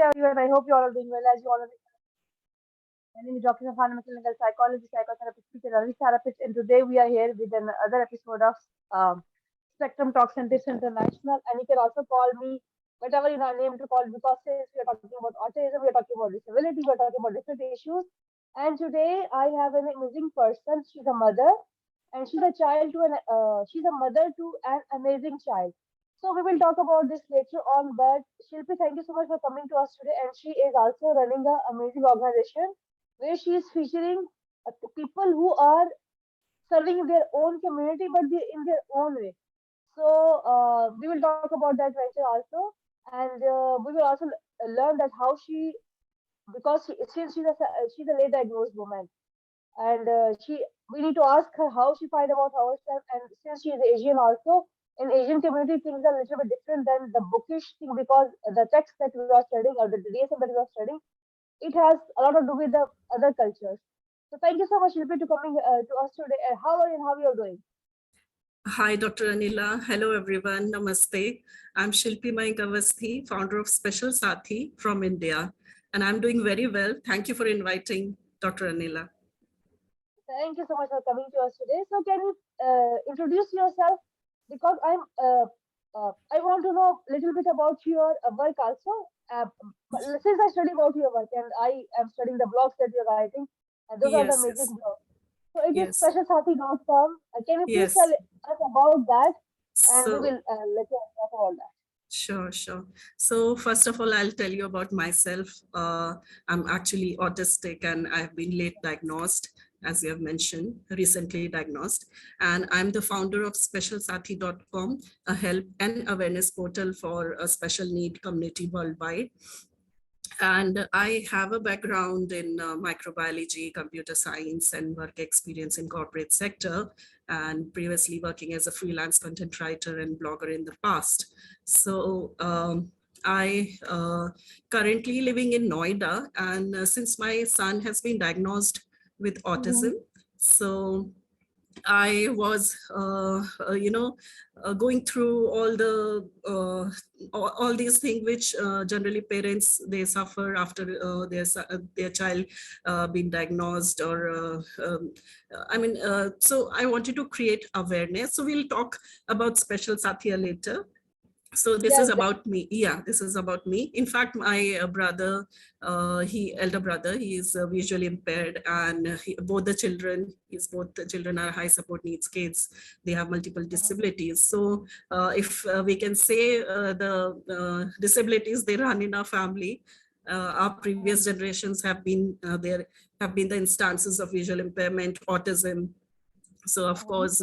everyone. I hope you all are doing well as you all are. My name is Dr. Safana, clinical psychologist, psychotherapist, speaker, and therapist, and today we are here with another episode of Spectrum Talks and Tips International. And you can also call me whatever you name to call because since we are talking about autism, we are talking about disability, we are talking about different issues. And today I have an amazing person. She's a mother, and she's a mother to an amazing child. So we will talk about this later on. But Shilpi, thank you so much for coming to us today. And she is also running an amazing organization where she is featuring people who are serving their own community, but in their own way. So we will talk about that venture also, and we will also learn that how she, because since she's a late diagnosed woman, and she we need to ask her how she find about herself, and since she is Asian also. In Asian community, things are a little bit different than the bookish thing because the text that we are studying or the DSM that we are studying, it has a lot to do with the other cultures. So thank you so much, Shilpi, to coming to us today. And how are you and how you are doing? Hi, Dr. Anila. Hello, everyone. Namaste. I'm Shilpi Maynak, founder of Special Saathi from India, and I'm doing very well. Thank you for inviting Dr. Anila. Thank you so much for coming to us today. So can you introduce yourself? Because I want to know a little bit about your work also. Since I study about your work and I am studying the blogs that you're writing, and those are the Yes, amazing yes, blogs. So it is yes, specialsaathi.com. Can you please tell yes. us about that? And we So, will let you talk about that. sure, sure. So first of all, I'll tell you about myself. I'm actually autistic and I've been late diagnosed, as you have mentioned, recently diagnosed. And I'm the founder of specialsaathi.com, a help and awareness portal for a special need community worldwide. And I have a background in microbiology, computer science, and work experience in corporate sector, and previously working as a freelance content writer and blogger in the past. So I currently living in Noida, and since my son has been diagnosed with autism, so I was, going through all these things which generally parents they suffer after their child being diagnosed or so I wanted to create awareness. So we'll talk about Special Satya later. So this is Yes, about me. Yeah, this is about me. In fact, my brother, elder brother, he is visually impaired, and both the children are high support needs kids. They have multiple disabilities. So if we can say the disabilities they run in our family, our previous generations have been the instances of visual impairment, autism. So of course,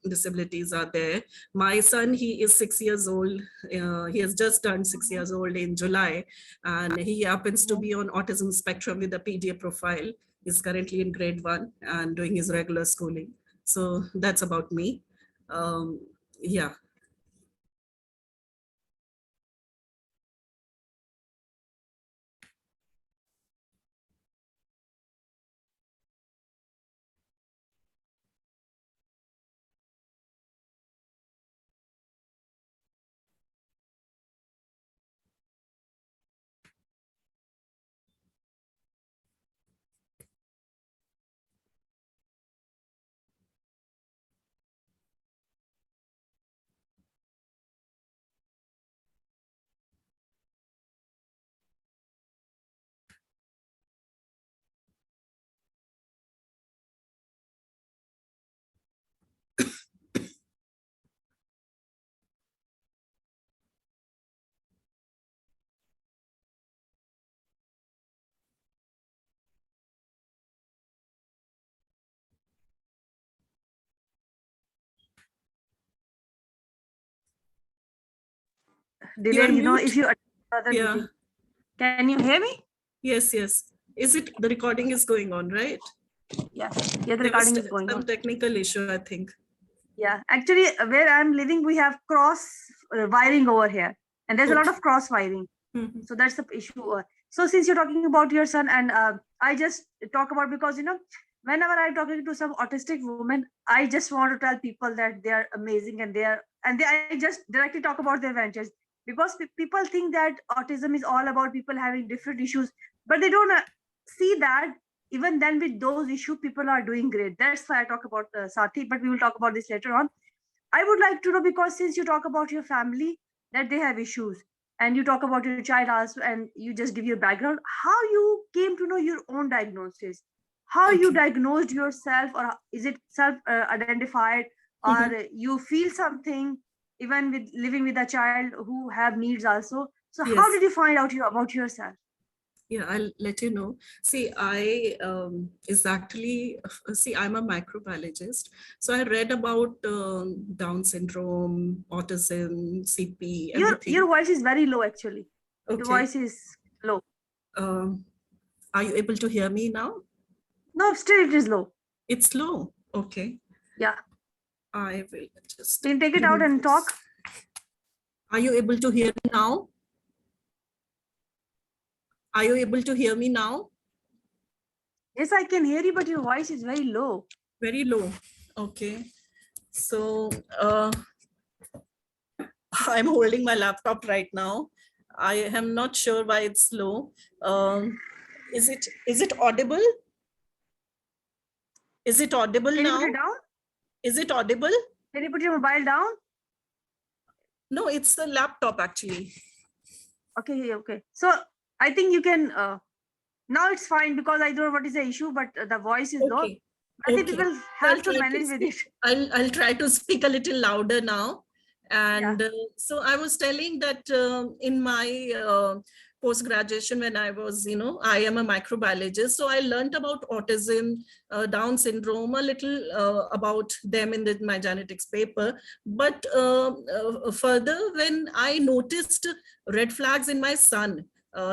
disabilities are there. My son, he is 6 years old. He has just turned 6 years old in July, and he happens to be on autism spectrum with a PDA profile. He's currently in grade 1 and doing his regular schooling. So that's about me. Yeah. Delay, You're mute. if you attend other Yeah. meeting. Can you hear me? Yes, yes. Is it the recording is going on, right? Yes. Yeah, the There was recording is going some on. technical issue, I think. Yeah, actually, where I'm living, we have cross wiring over here, and there's a lot Okay. of cross wiring. Mhm. So that's the issue. So since you're talking about your son, and I just talk about because whenever I'm talking to some autistic women, I just want to tell people that they are amazing and I just directly talk about their ventures. because people think that autism is all about people having different issues, but they don't see that even then with those issues people are doing great. That's why I talk about Saathi, but we will talk about this later on. I would like to know, because since you talk about your family that they have issues, and you talk about your child also, and you just give your background, how you came to know your own diagnosis, how you Okay. diagnosed yourself, or is it self identified, Mhm. or you feel something even with living with a child who have needs also. So how Yes. did you find out about yourself? Yeah, I'll let you know. See, I is actually see, I'm a microbiologist, so I read about Down syndrome, autism, CP, Your everything. voice is very low actually. Your Okay. voice is low. Um, are you able to hear me now? No, still it is low. It's low. Okay. Yeah. I will just Can you take it out remove and this. talk? Are you able to hear me now? Are you able to hear me now? Yes, I can hear you, but your voice is very low. Very low. Okay. So uh, I'm holding my laptop right now. I am not sure why it's low. Is it audible? Is it audible Can you put now? it down? Is it audible? Can you put your mobile down? No, it's the laptop actually. Okay, okay. So I think you can. Now it's fine because I don't know what is the issue, but the voice is low. Okay. I think Okay. people I'll have to try to manage with speak. it. I'll try to speak a little louder now. Yeah. And so I was telling that in my post graduation, when I was, I am a microbiologist, so I learned about autism, Down syndrome, a little about them in my genetics paper. But further, when I noticed red flags in my son,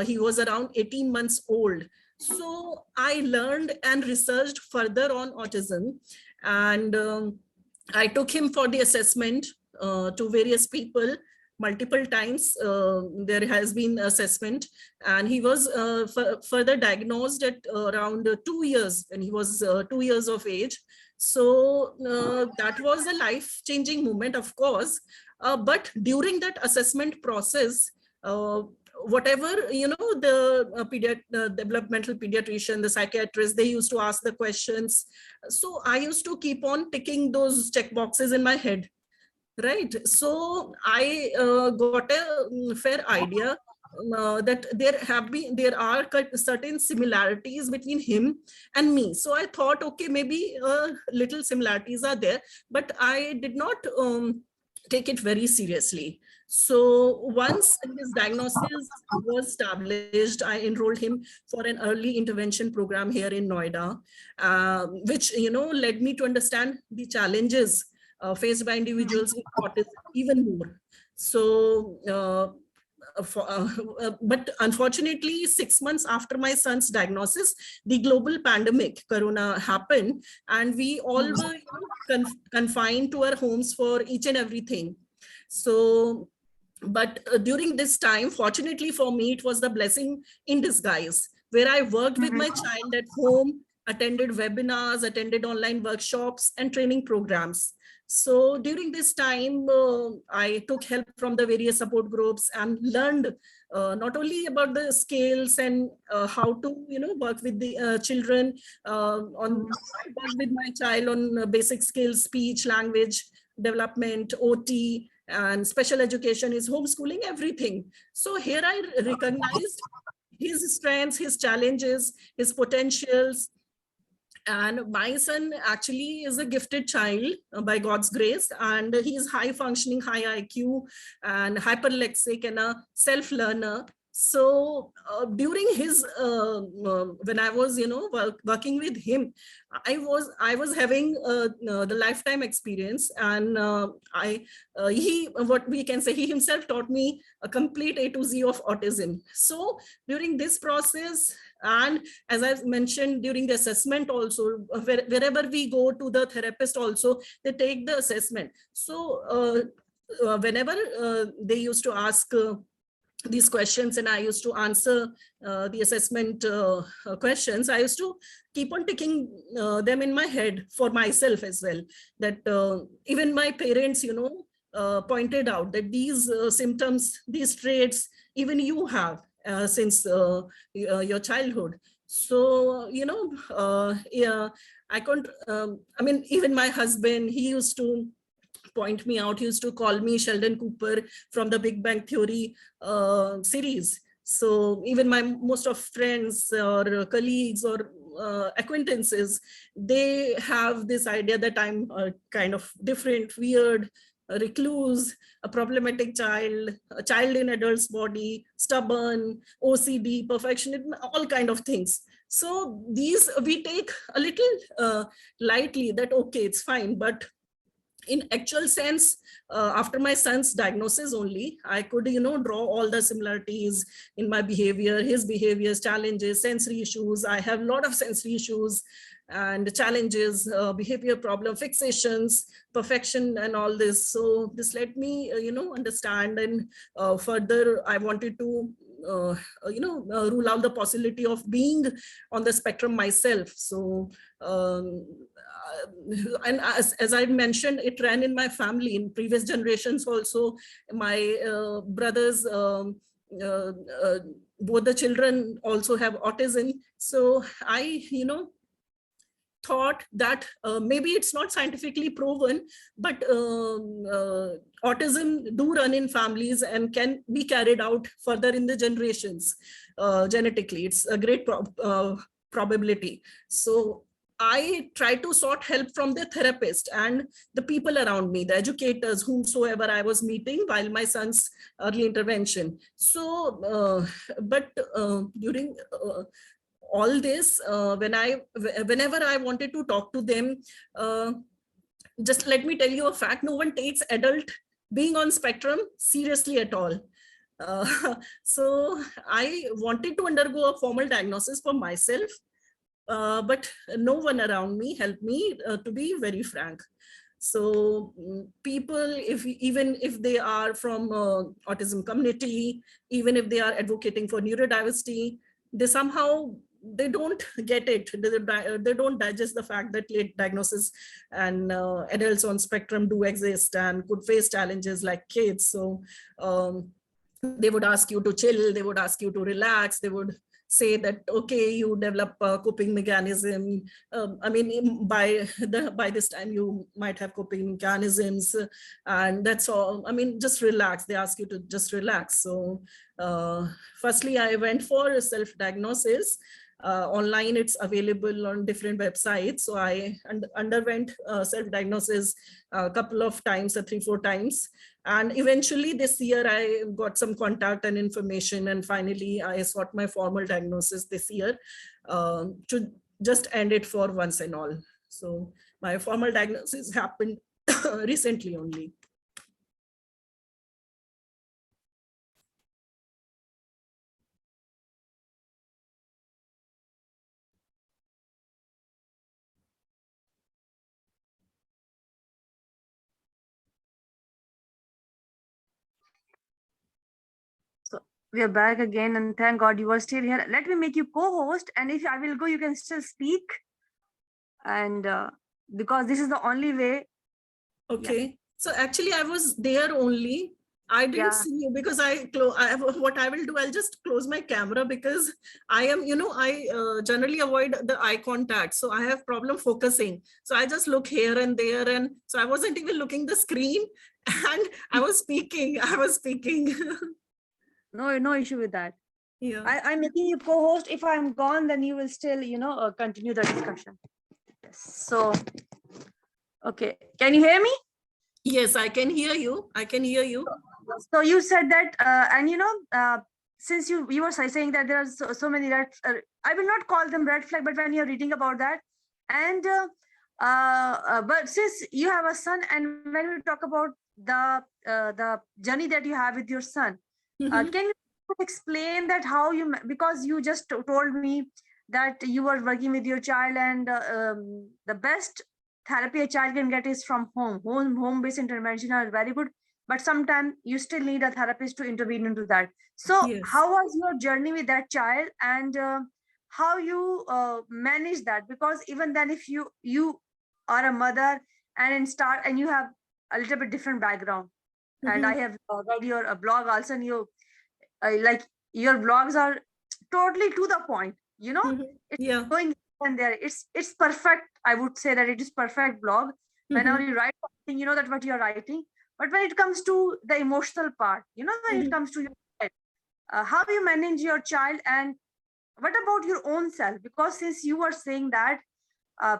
he was around 18 months old. So I learned and researched further on autism, and I took him for the assessment to various people multiple times. There has been assessment, and he was further diagnosed at around 2 years, when he was 2 years of age. So that was a life-changing moment, of course. But during that assessment process, uh, whatever the developmental pediatrician, the psychiatrist, they used to ask the questions. So I used to keep on ticking those check boxes in my head, right? So I got a fair idea that there are certain similarities between him and me. So I thought, okay, maybe little similarities are there, but I did not take it very seriously. So once his diagnosis was established, I enrolled him for an early intervention program here in Noida, which led me to understand the challenges faced by individuals with autism even more. So, but unfortunately, 6 months after my son's diagnosis, the global pandemic, Corona, happened, and we all were confined to our homes for each and everything. So, but during this time, fortunately for me, it was the blessing in disguise, where I worked with my Mhm. child at home, attended webinars, attended online workshops and training programs. So during this time, I took help from the various support groups and learned not only about the skills and how to work with the children, on work with my child on basic skills, speech, language development, OT, and special education, is homeschooling, everything. So here I recognized his strengths, his challenges, his potentials. And my son actually is a gifted child by God's grace, and he is high functioning, high IQ, and hyperlexic, and a self learner. So during his when I was working with him, I was having the lifetime experience, and I he what we can say, he himself taught me a complete A to Z of autism. So during this process, and as I've mentioned, during the assessment also, wherever we go to the therapist also, they take the assessment. So whenever they used to ask these questions and I used to answer the assessment questions, I used to keep on ticking them in my head for myself as well, that even my parents, pointed out that these symptoms, these traits, even you have since your childhood. So, yeah, I can't, I mean, even my husband, he used to point me out. He used to call me Sheldon Cooper from the Big Bang Theory series. So even my most of friends or colleagues or acquaintances, they have this idea that I'm kind of different, weird, a recluse, a problematic child, a child in adult's body, stubborn, OCD, perfectionist, all kind of things. So these we take a little lightly, that okay, it's fine, but in actual sense, after my son's diagnosis only, I could, draw all the similarities in my behavior, his behaviors, challenges, sensory issues. I have a lot of sensory issues and challenges, behavior problem, fixations, perfection, and all this. So this let me, understand. And further, I wanted to rule out the possibility of being on the spectrum myself. So and as I mentioned, it ran in my family in previous generations also. My brothers, uh, uh, both the children also have autism. So I, thought that maybe it's not scientifically proven, but autism do run in families and can be carried out further in the generations genetically. It's a great probability. So I try to sought help from the therapist and the people around me, the educators, whomsoever I was meeting while my son's early intervention. So, but during all this, whenever I wanted to talk to them, just let me tell you a fact: no one takes adult being on spectrum seriously at all. So I wanted to undergo a formal diagnosis for myself, but no one around me helped me, to be very frank. So people, even if they are from autism community, even if they are advocating for neurodiversity, they somehow they don't get it. They don't digest the fact that late diagnosis and adults on spectrum do exist and could face challenges like kids. So they would ask you to chill, they would ask you to relax, they would say that okay, you develop a coping mechanism. I mean, by this time you might have coping mechanisms, and that's all. I mean, just relax. They ask you to just relax. So firstly, I went for a self-diagnosis. Online, it's available on different websites. So I underwent self-diagnosis a couple of times, 3-4 times. And eventually this year I got some contact and information, and finally I sought my formal diagnosis this year, to just end it for once and all. So my formal diagnosis happened recently only. So we are back again, and thank God you are still here. Let me make you co-host, and if I will go, you can still speak. And because this is the only way. Okay. Yeah. So actually I was there only. I didn't see you because what I will do, I'll just close my camera because I am, I generally avoid the eye contact. So I have problem focusing. So I just look here and there. And so I wasn't even looking the screen and I was speaking. No issue with that. Yeah. I'm making you co-host. If I'm gone, then you will still, continue the discussion. Yes. So, okay. Can you hear me? Yes, I can hear you. So you said that, and since you were saying that there are so many red, I will not call them red flag, but when you're reading about that, and but since you have a son, and when we talk about the journey that you have with your son, can you explain that how you, because you just told me that you were working with your child, and the best therapy a child can get is from home-based intervention are very good, but sometimes you still need a therapist to intervene into that. So Yes. how was your journey with that child, and how you manage that? Because even then, if you are a mother and you have a little bit different background, and I have read your blog also, and you like your blogs are totally to the point. You know, it's Yeah. going here and there. It's perfect. I would say that it is perfect blog. Whenever you write something, you know that what you are writing. But when it comes to the emotional part, you know, when it comes to your child, how you manage your child, and what about your own self? Because since you were saying that uh,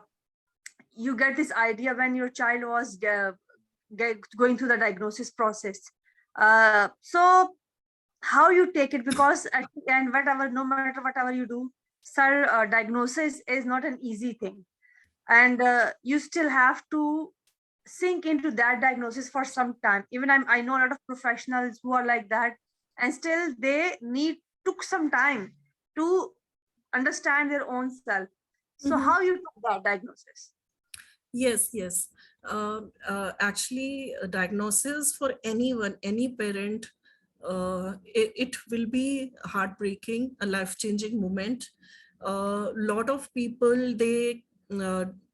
you get this idea when your child was going through the diagnosis process. So how you take it, because at the end, whatever, no matter whatever you do, sir, diagnosis is not an easy thing, and you still have to sink into that diagnosis for some time. Even I know a lot of professionals who are like that, and still they took some time to understand their own self. So how you took that diagnosis? Yes, yes. Actually, diagnosis for anyone, any parent, it will be heartbreaking, a life-changing moment. A lot of people, they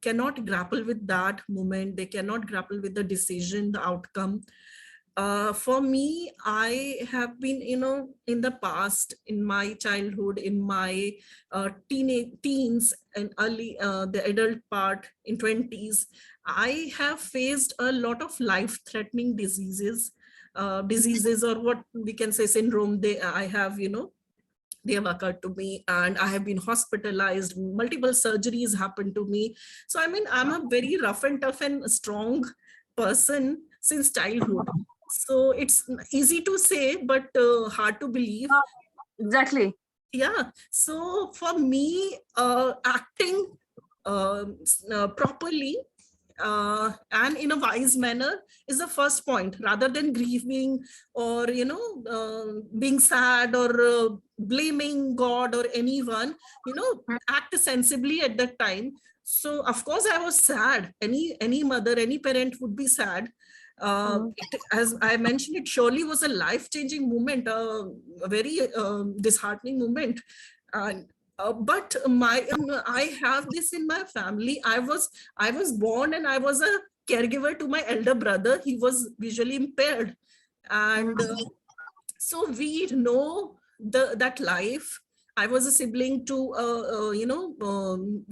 cannot grapple with that moment. They cannot grapple with the decision, the outcome. For me, I have been, in the past, in my childhood, in my teens and early, the adult part in 20s, I have faced a lot of life-threatening diseases, or what we can say syndrome. I have, they have occurred to me, and I have been hospitalized. Multiple surgeries happened to me. So, I mean, I'm a very rough and tough and strong person since childhood. So it's easy to say, but hard to believe. Exactly. Yeah. So for me, acting properly and in a wise manner is the first point, rather than grieving or being sad or blaming God or anyone. Act sensibly at that time. So of course I was sad. Any mother, any parent would be sad. As I mentioned, it surely was a life-changing moment, a very disheartening moment. And but I have this in my family. I was born and I was a caregiver to my elder brother. He was visually impaired, and so we know that life. I was a sibling to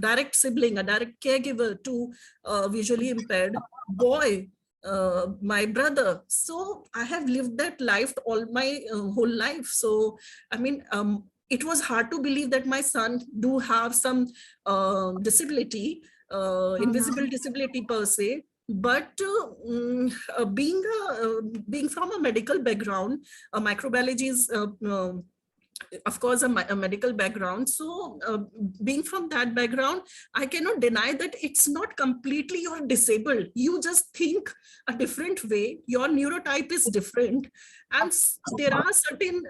direct sibling, a direct caregiver to a visually impaired boy, my brother. So I have lived that life all my whole life. So I mean, it was hard to believe that my son do have some disability, invisible disability per se. But being from a medical background, microbiology is of course a medical background. So being from that background, I cannot deny that it's not completely you're disabled. You just think a different way. Your neurotype is different, and there are certain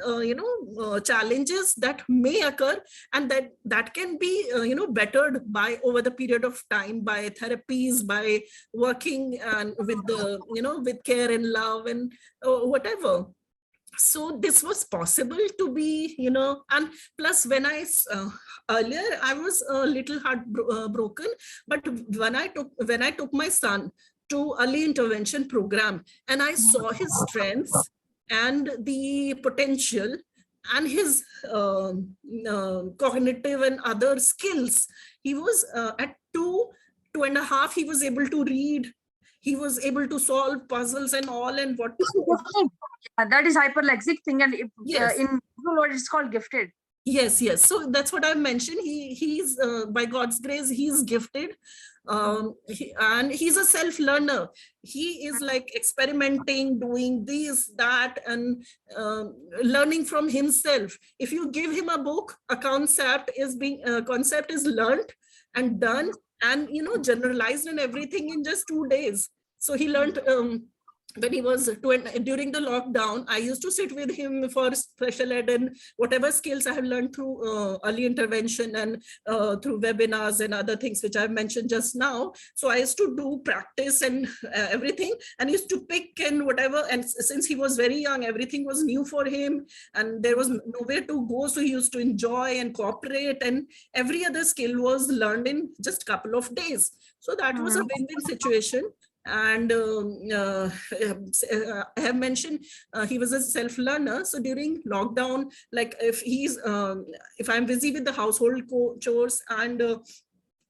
challenges that may occur, and that can be bettered by over the period of time, by therapies, by working and with the with care and love and whatever. So this was possible to be, and plus earlier I was a little broken, but when I took my son to early intervention program, and I saw his strengths and the potential and his cognitive and other skills. He was at 2.5, he was able to read, he was able to solve puzzles and all, and what. That is hyperlexic thing, and Yes. in word it's called gifted. Yes, yes. So that's what I mentioned. He's by God's grace, he's gifted, and he's a self-learner. He is like experimenting, doing this, that, and learning from himself. If you give him a book, a concept is learned and done, and generalized and everything in just 2 days. So he learned. When he was during the lockdown, I used to sit with him for special ed and whatever skills I have learned through early intervention and through webinars and other things which I've mentioned just now. So I used to do practice and everything, and used to pick and whatever. And since he was very young, everything was new for him, and there was nowhere to go. So he used to enjoy and cooperate, and every other skill was learned in just a couple of days. So that was a win-win situation. And I have mentioned he was a self-learner. So during lockdown, like if I'm busy with the household chores and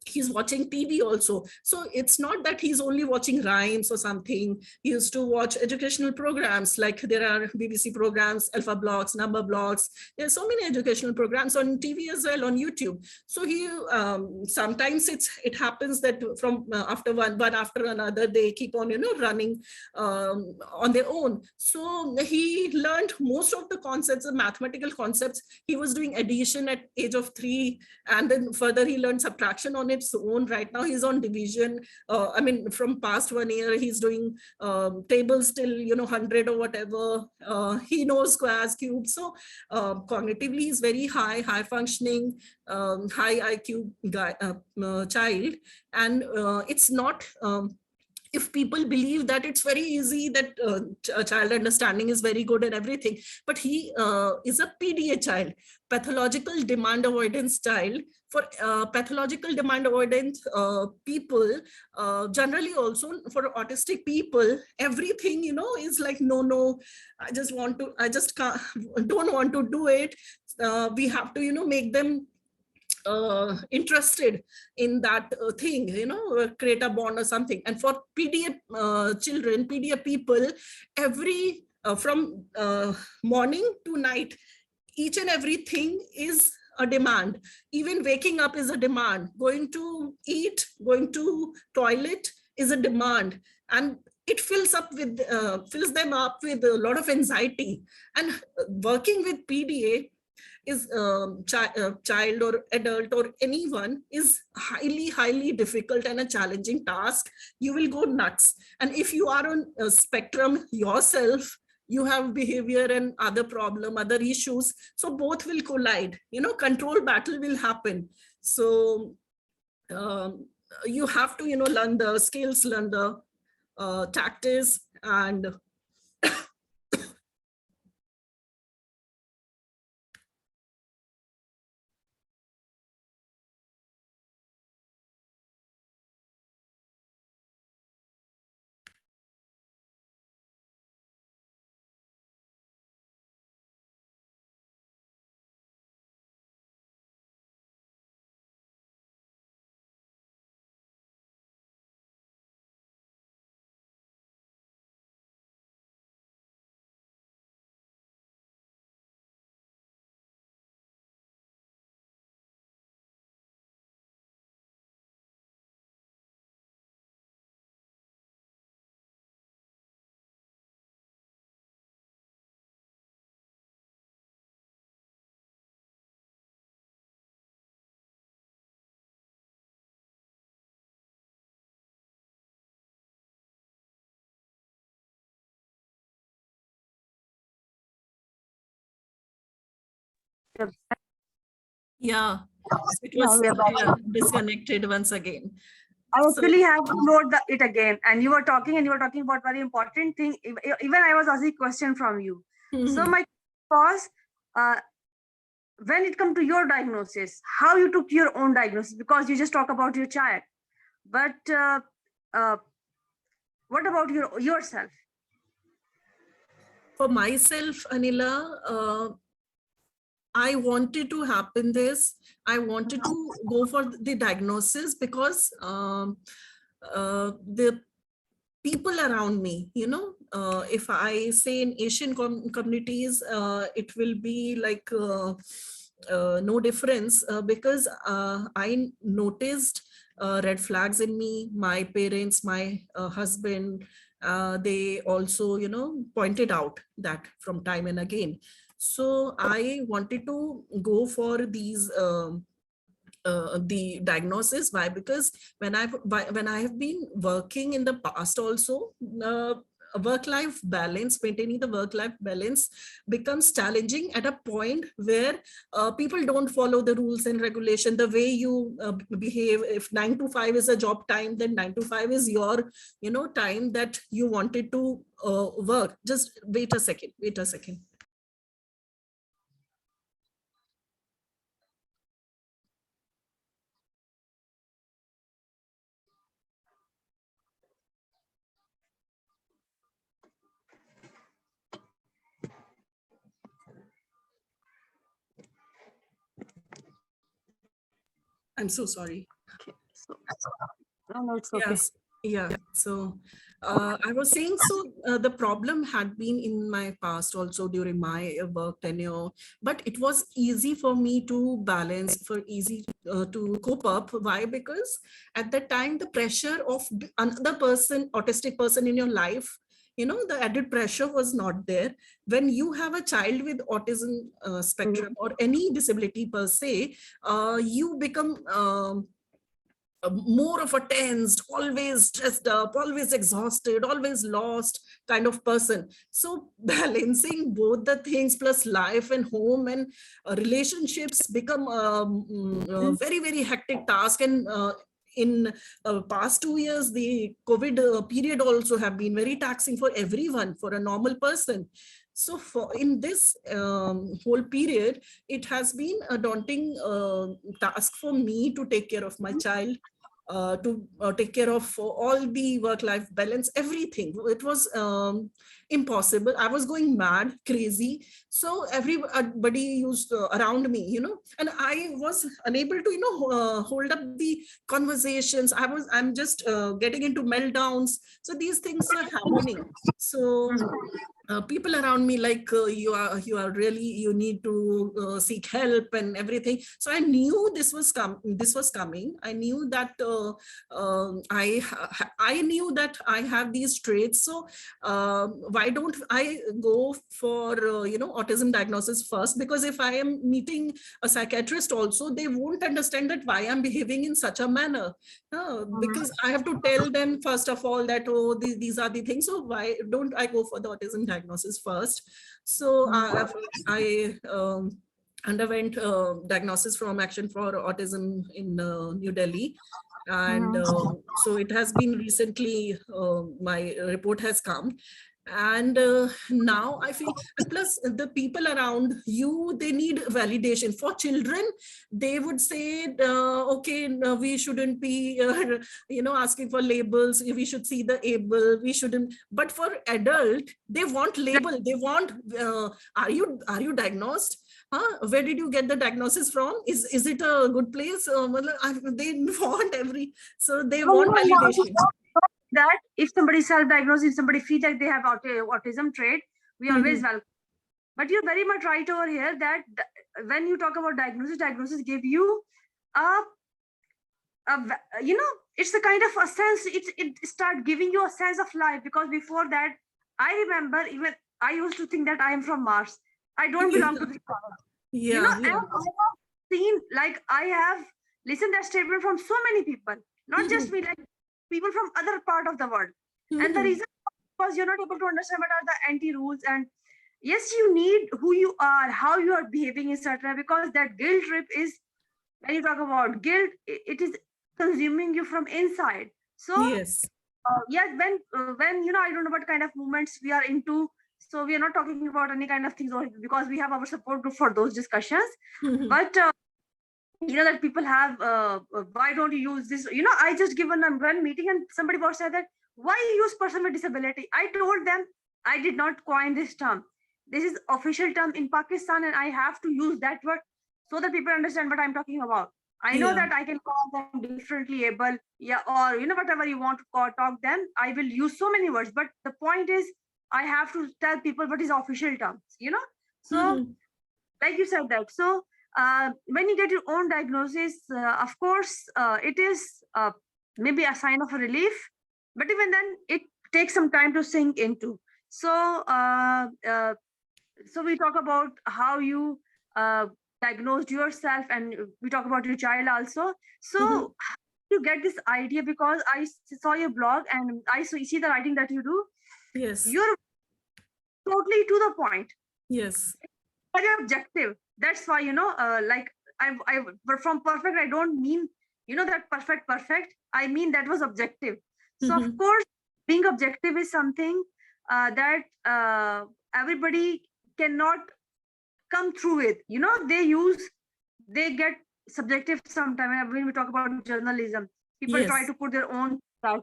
he's watching TV also. So it's not that he's only watching rhymes or something. He used to watch educational programs, like there are BBC programs, Alpha Blocks, Number Blocks. There's so many educational programs on TV as well, on YouTube. So he sometimes it happens that from after one after another, they keep on running on their own. So he learned most of the concepts, the mathematical concepts. He was doing addition at age of 3, and then further he learned subtraction on its own. Right now he's on division. I mean, from past 1 year he's doing tables till 100 or whatever. He knows squares, cubes. So cognitively he's very high functioning, high IQ guy, child. And it's not if people believe that it's very easy, that child understanding is very good and everything, but he is a PDA child, pathological demand avoidance child. For pathological demand avoidance people, generally also for autistic people, everything is like no, I just can't, don't want to do it. We have to make them interested in that thing, create a bond or something. And for PDA children, PDA people, every from morning to night, each and everything is a demand. Even waking up is a demand. Going to eat, going to toilet is a demand. And it fills them up with a lot of anxiety. And working with PDA is child or adult or anyone is highly difficult and a challenging task. You will go nuts. And if you are on a spectrum yourself, you have behavior and other problem, other issues, so both will collide, control battle will happen. So you have to learn the skills, learn the tactics. And yeah, it Yeah, was we are back. disconnected once again. I So actually have to note it again. And you were talking about very important thing. Even I was asking question from you. So my was, uh, when it come to your diagnosis, how you took your own diagnosis, because you just talk about your child, but uh, what about yourself? for myself, Anila, I wanted to happen this. I wanted to go for the diagnosis because the people around me, if I say in Asian communities, it will be like no difference because I noticed red flags in me. My parents, my husband, they also, pointed out that from time and again. So I wanted to go for these the diagnosis. Why? Because when I have been working in the past also, work-life balance, maintaining the work-life balance becomes challenging at a point where people don't follow the rules and regulation. The way you behave, if 9 to 5 is a job time, then 9 to 5 is your time that you wanted to work. Just wait a second. I'm so sorry. Okay. So, no, it's okay. Yes. Yeah. So I was saying, so the problem had been in my past also during my work tenure, but it was easy for me to balance, for easy to cope up. Why? Because at that time, the pressure of another person, autistic person in your life, the added pressure was not there. When you have a child with autism spectrum or any disability per se, you become more of a tensed, always stressed up, always exhausted, always lost kind of person. So balancing both the things plus life and home and relationships become a very, very hectic task. And in past 2 years, the COVID period also have been very taxing for everyone, for a normal person. So for in this whole period, it has been a daunting task for me to take care of my child, to take care of all the work-life balance, everything. It was impossible. I was going mad, crazy. So everybody used around me, and I was unable to, hold up the conversations. I'm just getting into meltdowns. So these things were happening. So people around me like you are really, you need to seek help and everything. So I knew this was coming. I knew that I knew that I have these traits. So why don't I go for autism diagnosis first? Because if I am meeting a psychiatrist also, they won't understand that why I'm behaving in such a manner. Because I have to tell them first of all that, oh, these are the things. So why don't I go for the autism diagnosis first? So I underwent diagnosis from Action for Autism in New Delhi. And so it has been recently, my report has come. And now I feel, and plus the people around you, they need validation. For children, they would say, okay, no, we shouldn't be asking for labels, we should see the able, we shouldn't. But for adult, they want label, they want are you diagnosed? Where did you get the diagnosis from? Is it a good place? They want so they No, want no, validation. that if somebody self-diagnosed, if somebody feels like they have autism trait, we always welcome. But you're very much right over here that when you talk about diagnosis give you a it's a kind of a sense. It start giving you a sense of life, because before that, I remember even I used to think that I am from Mars. I don't belong to this planet. Yeah, And I have seen, like, I have listened that statement from so many people, not just me, like people from other part of the world. And the reason was you're not able to understand what are the anti-rules. And yes, you need who you are, how you are behaving, etc. Because that guilt trip is, when you talk about guilt, it is consuming you from inside. So yes. yes, when I don't know what kind of movements we are into. So we are not talking about any kind of things, because we have our support group for those discussions. But that people have, why don't you use this? I just given one meeting and somebody was said that, why use person with disability? I told them I did not coin this term. This is official term in Pakistan, and I have to use that word so that people understand what I'm talking about. I know that I can call them differently able, yeah, or whatever you want to talk them. I will use so many words, but the point is, I have to tell people what is official terms. So like you said that. So when you get your own diagnosis, of course, it is maybe a sign of a relief, but even then, it takes some time to sink into. So so we talk about how you diagnosed yourself, and we talk about your child also. So how do you get this idea? Because I saw your blog and I see the writing that you do. Yes. You're totally to the point. Yes. Very objective. That's why, like but from perfect, I don't mean, that perfect. I mean, that was objective. So of course, being objective is something that everybody cannot come through with. They get subjective sometimes when we talk about journalism. People try to put their own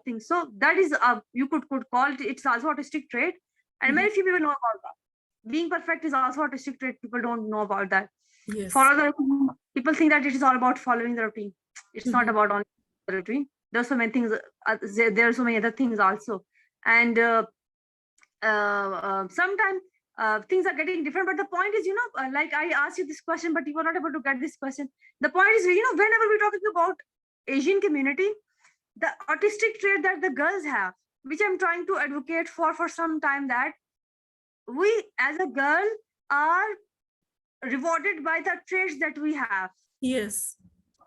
things. So that is, you could call it, it's also autistic trait. And very few people know about that. Being perfect is also autistic trait. People don't know about that. Yes. Follow the routine. People think that it is all about following the routine. It's not about only respiratory. There are so many things. There are so many other things also, and sometimes things are getting different. But the point is, like I asked you this question, but you were not able to get this question. The point is, whenever we're talking about Asian community, the autistic trait that the girls have, which I'm trying to advocate for some time, that we as a girl are rewarded by the traits that we have. Yes.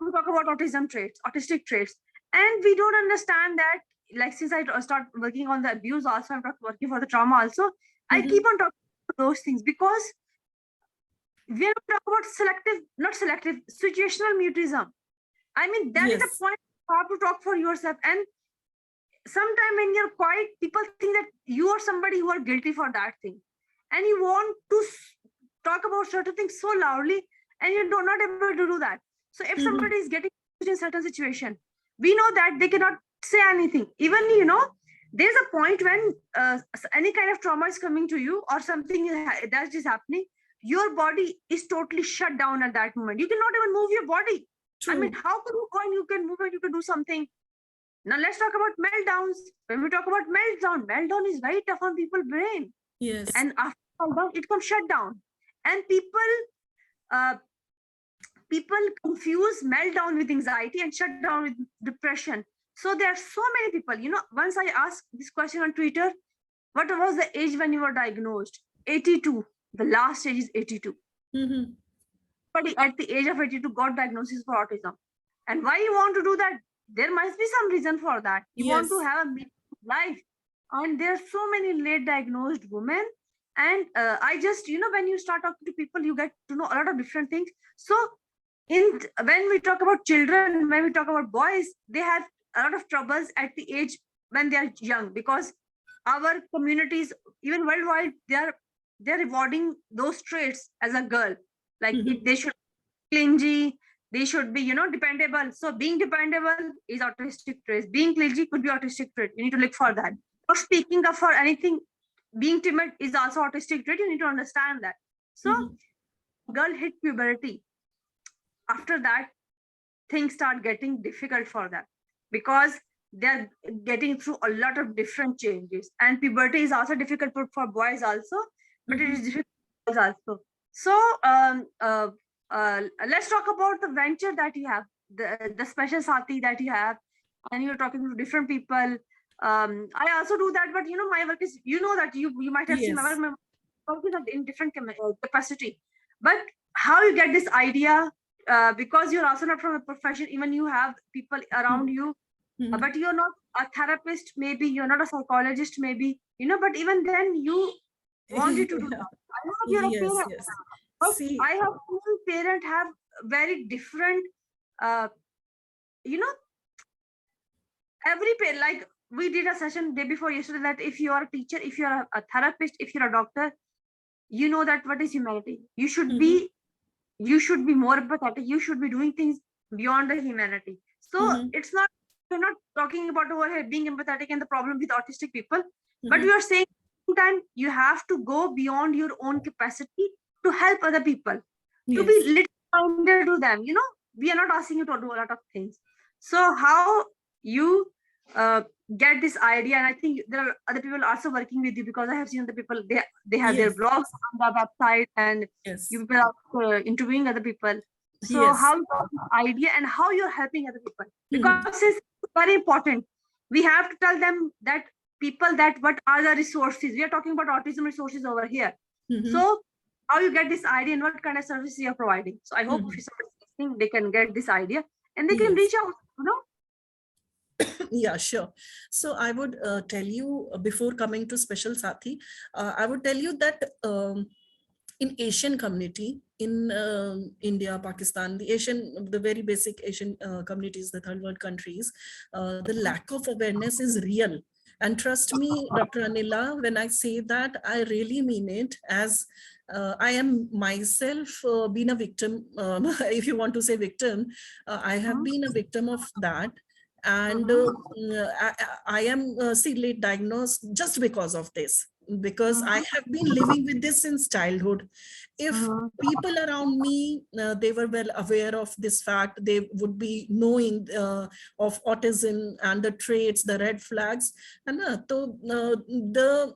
We talk about autism traits, autistic traits, and we don't understand that. Like, since I start working on the abuse also, I'm working for the trauma also, I keep on talking about those things, because we are talking about not selective, situational mutism. I mean, that is the Yes. point. You have to talk for yourself. And sometimes when you're quiet, people think that you are somebody who are guilty for that thing, and you want to talk about certain things so loudly, and you're not able to do that. So if somebody is getting in certain situation, we know that they cannot say anything. Even there's a point when any kind of trauma is coming to you, or something that is happening, your body is totally shut down at that moment. You cannot even move your body. True. I mean, how can you go and you can move and you can do something? Now let's talk about meltdowns. When we talk about meltdown is very tough on people's brain. Yes. And after meltdown, it comes shut down. And people confuse meltdown with anxiety and shut down with depression. So there are so many people. Once I asked this question on Twitter, what was the age when you were diagnosed? 82. The last age is 82. But at the age of 82 got diagnosis for autism. And why you want to do that? There must be some reason for that. You want to have a meaningful life. And there are so many late diagnosed women. And I just, when you start talking to people, you get to know a lot of different things. So when we talk about children, when we talk about boys, they have a lot of troubles at the age when they are young, because our communities, even worldwide, they're rewarding those traits as a girl. Like they should be clingy, they should be, dependable. So being dependable is autistic trait. Being clingy could be autistic trait. You need to look for that. Or speaking up for anything, being timid is also autistic trait. You need to understand that. So girl hit puberty. After that, things start getting difficult for them, because they're getting through a lot of different changes. And puberty is also difficult for boys also, but it is difficult for girls also. So let's talk about the venture that you have, the special Saathi that you have, and you're talking to different people. I also do that, but my work is, that you might have seen my work is in different capacity. But how you get this idea, because you're also not from a profession, even you have people around you, but you're not a therapist, maybe you're not a psychologist, maybe, but even then you wanted to do that. I know that you're a parent. Yes. But See, I have seen parents have very different, every parent, like we did a session day before yesterday, that if you are a teacher, if you're a therapist, if you're a doctor, you know that what is humanity. You should be more empathetic. You should be doing things beyond the humanity. So it's not, we're not talking about over here being empathetic and the problem with autistic people, but we are saying sometimes you have to go beyond your own capacity to help other people, to be little kinder to them. We are not asking you to do a lot of things. So how you get this idea, and I think there are other people also working with you, because I have seen the people, they have their blogs on the website, and you people are interviewing other people. So how you got this idea and how you're helping other people, because it's very important. We have to tell them that people that what are the resources. We are talking about autism resources over here. So how you get this idea and what kind of services you are providing. So I hope if somebody's listening, they can get this idea and they can reach out, Yeah, sure. So I would tell you, before coming to special Saathi, I would tell you that in Asian community, in India, Pakistan, the very basic Asian communities, the third world countries, the lack of awareness is real. And trust me, Dr. Anila, when I say that, I really mean it, as I am myself been a victim, if you want to say victim, I have been a victim of that. And I am late diagnosed just because of this. because I have been living with this since childhood. If people around me, they were well aware of this fact, they would be knowing of autism and the traits, the red flags, and the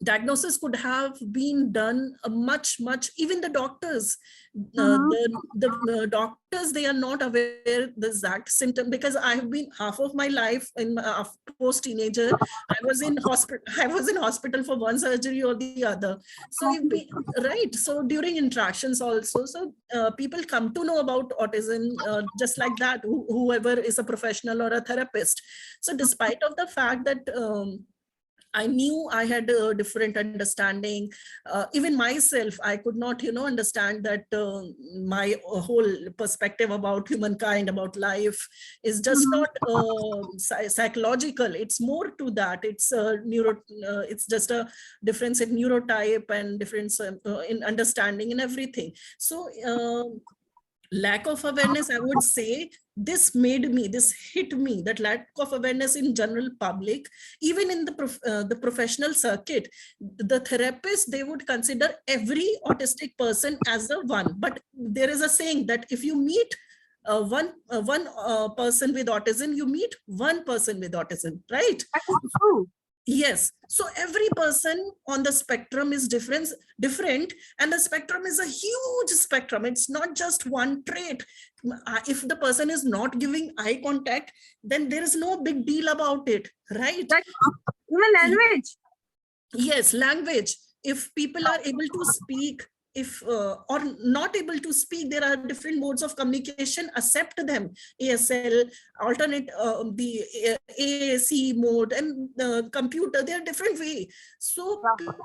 diagnosis could have been done much. Even the doctors, the doctors, they are not aware the exact symptom, because I have been half of my life in post teenager, I was in hospital for one surgery or the other. So right, so during interactions also, so people come to know about autism just like that, whoever is a professional or a therapist. So despite of the fact that I knew I had a different understanding. Even myself, I could not, understand that my whole perspective about humankind, about life, is just not psychological. It's more to that. It's it's just a difference in neurotype and difference in understanding and everything. So lack of awareness, I would say, this hit me, that lack of awareness in general public, even in the professional circuit. The therapist, they would consider every autistic person as a one. But there is a saying that if you meet one person with autism, you meet one person with autism, right? Yes. So every person on the spectrum is different, and the spectrum is a huge spectrum. It's not just one trait. If the person is not giving eye contact, then there is no big deal about it, right? Even language. Yes, language. If people are able to speak, if or not able to speak, there are different modes of communication. Accept them. ASL, alternate the AAC mode, and the computer. They are different way. So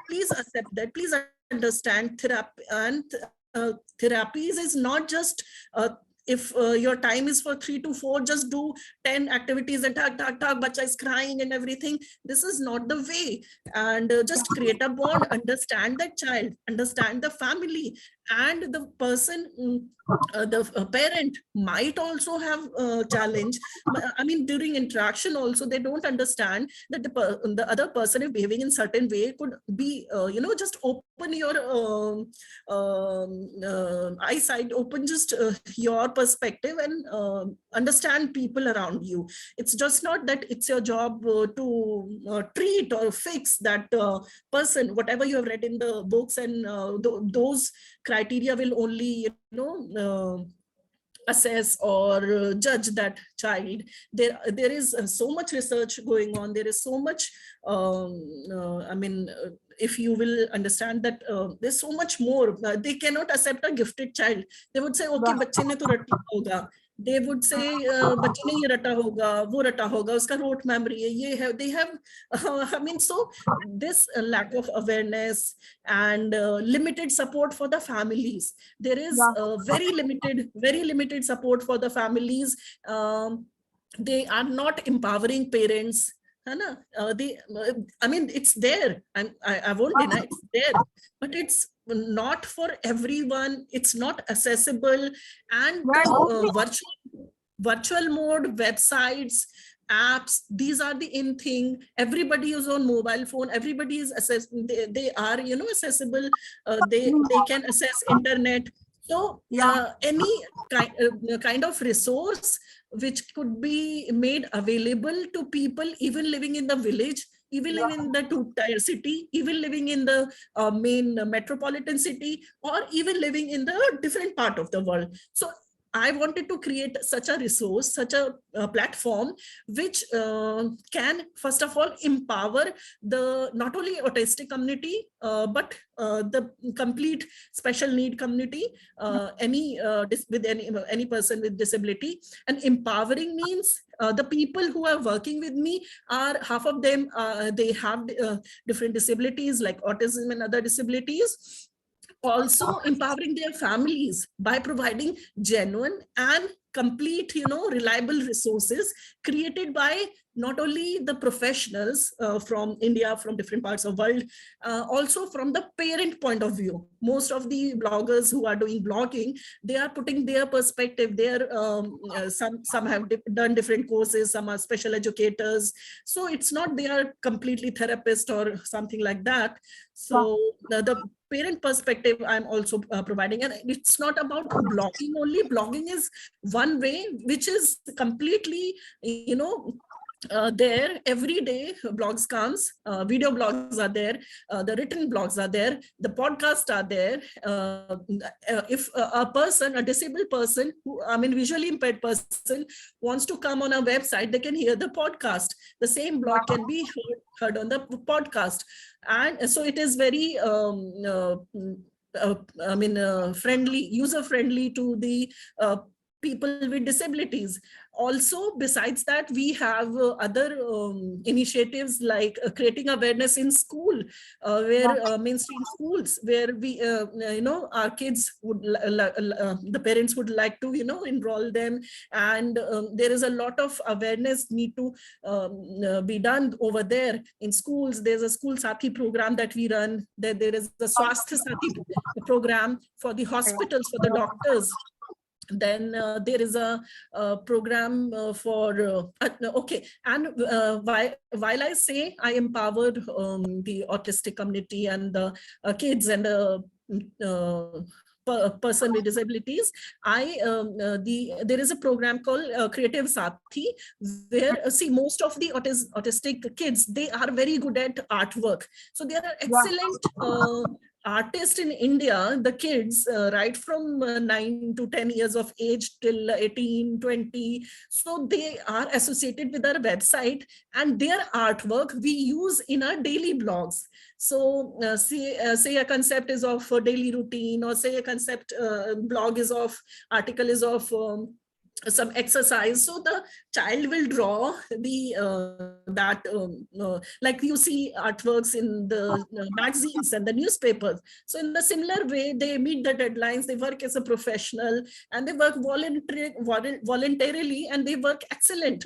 please accept that. Please understand therapy, and therapies is not just if your time is for 3 to 4, just do 10 activities and talk, bacha is crying and everything. This is not the way. And just create a bond, understand that child, understand the family, and the person, the parent might also have a challenge. I mean, during interaction also, they don't understand that the other person is behaving in certain way. Could be, just open your eyesight, open just your perspective, and understand people around you. It's just not that it's your job to treat or fix that person. Whatever you have read in the books, and those criteria will only, assess or judge that child. There is so much research going on. There is so much, if you will understand that there's so much more. They cannot accept a gifted child. They would say, okay, बच्चे ने तो रटा होगा. They would say, बच्चे ने ये रटा होगा, वो रटा होगा, उसका rote memory है, ये है. They have, so this lack of awareness and limited support for the families. There is very limited support for the families. They are not empowering parents. It's there, and I won't deny it's there, but it's not for everyone. It's not accessible. And virtual mode, websites, apps, these are the in thing. Everybody is on mobile phone. Everybody is they are accessible. They can access internet. So any kind of resource which could be made available to people, even living in the village, even living in the two-tier city, even living in the main metropolitan city, or even living in the different part of the world. So I wanted to create such a resource, such a platform, which can, first of all, empower the not only autistic community, but the complete special need community, with any person with disability. And empowering means the people who are working with me are, half of them, they have different disabilities like autism and other disabilities. also empowering their families by providing genuine and complete, reliable resources created by not only the professionals from India, from different parts of the world, also from the parent point of view. Most of the bloggers who are doing blogging, they are putting their perspective. They're some have done different courses, some are special educators. So it's not they are completely therapist or something like that. So the parent perspective I'm also providing, and it's not about blogging only. Blogging is one way, which is completely, there every day. Blogs comes, video blogs are there, the written blogs are there, the podcasts are there. If a person, a disabled person, who, I mean visually impaired person, wants to come on a website, they can hear the podcast. The same blog can be heard on the podcast. And so it is very friendly, user friendly to the people with disabilities. Also, besides that, we have other initiatives like creating awareness in school, where mainstream schools, where we, our kids would, the parents would like to, enroll them. And there is a lot of awareness need to be done over there in schools. There's a school Saathi program that we run. There is the Swasth Saathi program for the hospitals, for the doctors. Then there is a program for okay. And while I say I empower the autistic community and the kids and the person with disabilities, there is a program called Creative Saathi, where see most of the autistic kids, they are very good at artwork. So they are excellent artists in India. The kids, right from 9 to 10 years of age till 18, 20. So they are associated with our website, and their artwork we use in our daily blogs. So say a concept is of a daily routine, or say a concept blog is of, article is of some exercise. So the child will draw the like you see artworks in the magazines and the newspapers. So in the similar way, they meet the deadlines, they work as a professional, and they work voluntarily, and they work excellent.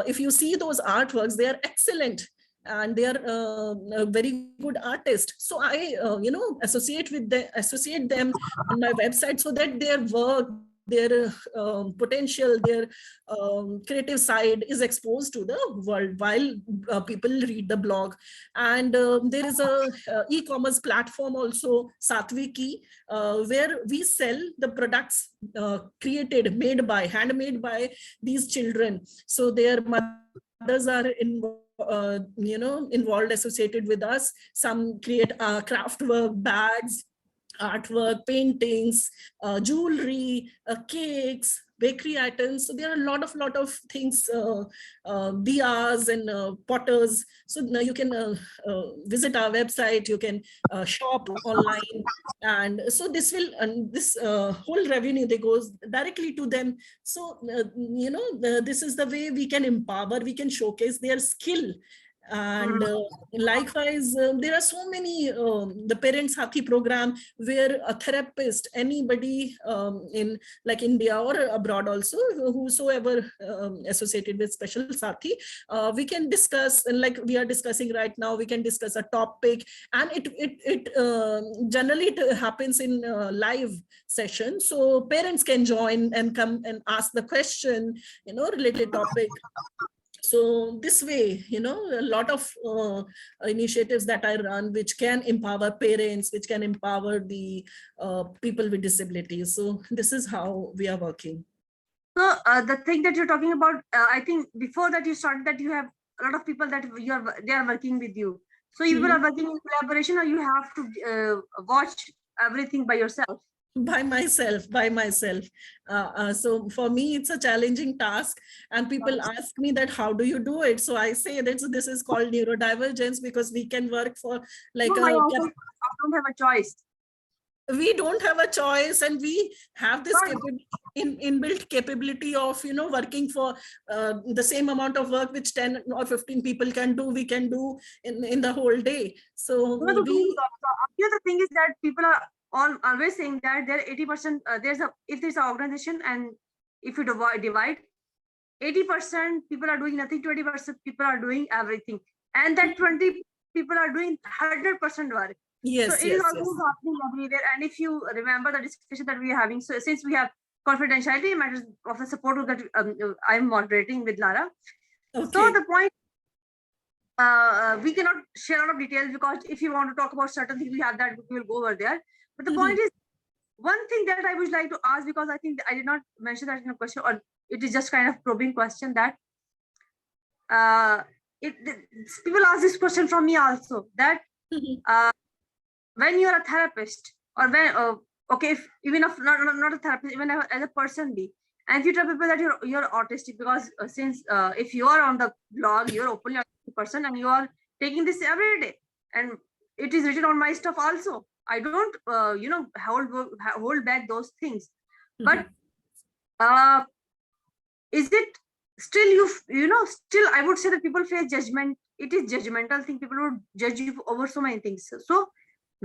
If you see those artworks, they are excellent, and they are a very good artist. So I associate them on my website, so that their work, their potential, their creative side is exposed to the world while people read the blog. And there is a e-commerce platform also, Saathi, where we sell the products handmade by these children. So their mothers are involved, associated with us. Some create craft work, bags, artwork, paintings, jewelry, cakes, bakery items. So there are a lot of things, diyas and potters. So now you can visit our website, you can shop online. And so this whole revenue, they goes directly to them. So, this is the way we can empower, we can showcase their skill. And likewise, there are so many, the Parent Saathi program, where a therapist, anybody in like India or abroad also, whosoever associated with special Saathi, we can discuss, and like we are discussing right now, we can discuss a topic, and it generally it happens in live session. So parents can join and come and ask the question, related topic. So this way, a lot of initiatives that I run, which can empower parents, which can empower the people with disabilities. So this is how we are working. So the thing that you're talking about, I think before that you started that you have a lot of people that they are working with you. So you are working in collaboration, or you have to watch everything by yourself? By myself. So for me, it's a challenging task, and people ask me that, how do you do it? So I say that this is called neurodivergence, because we can work for like I don't have a choice. we don't have a choice, and we have this Not- inbuilt capability of, you know, working for the same amount of work which 10 or 15 people can do, we can do in the whole day. So No, the thing we is here the thing is that people are always saying that there 80%, if there's an organization and if you divide 80% people are doing nothing, 20% people are doing everything, and that 20 people are doing 100% work. So yes, it is yes, always yes. happening everywhere. And if you remember the discussion that we are having, so since we have confidentiality matters of the support that I'm moderating with Lara. So Okay. the point, we cannot share a lot of details because if you want to talk about certain things, we have that, we will go over there. But the point is, one thing that I would like to ask, because I think I did not mention that in a question, or it is just kind of probing question that people ask this question from me also, that when you're a therapist, or when okay, if, even if not a therapist, even as a person be, and if you tell people that you're autistic, because since if you are on the blog, you're openly autistic person and you are taking this every day, and it is written on my stuff also. I don't hold back those things. But is it still still I would say that people face judgment. It is judgmental thing. People would judge you over so many things. So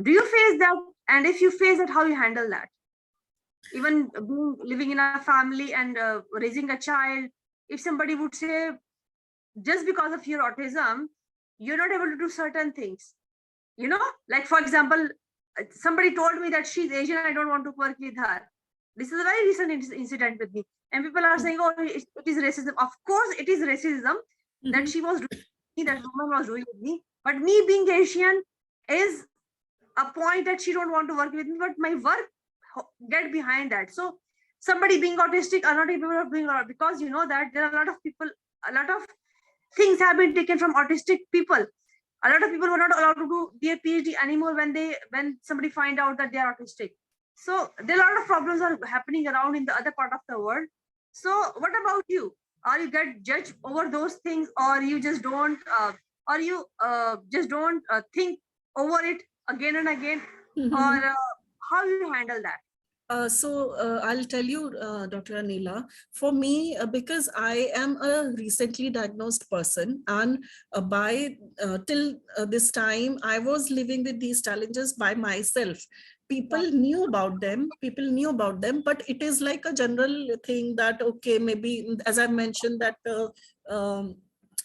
do you face that? And if you face it, how you handle that? Even living in a family and raising a child, if somebody would say, just because of your autism, you're not able to do certain things, like for example, somebody told me that she's Asian, I don't want to work with her. This is a very recent incident with me, and people are saying, oh, it is racism. Of course it is racism that she was doing with me, that woman was doing with me, but me being Asian is a point that she don't want to work with me, but my work get behind that. So somebody being autistic are not able of doing a lot, because you know that there are a lot of people, a lot of things have been taken from autistic people. A lot of people were not allowed to do their PhD anymore when somebody find out that they are autistic. So there are a lot of problems are happening around in the other part of the world. So what about you? Are you get judged over those things, or you just don't or you just don't think over it again and again, or how you handle that? I'll tell you, Dr. Anila, for me, because I am a recently diagnosed person, and by till this time, I was living with these challenges by myself. People knew about them, but it is like a general thing that, okay, maybe, as I mentioned, that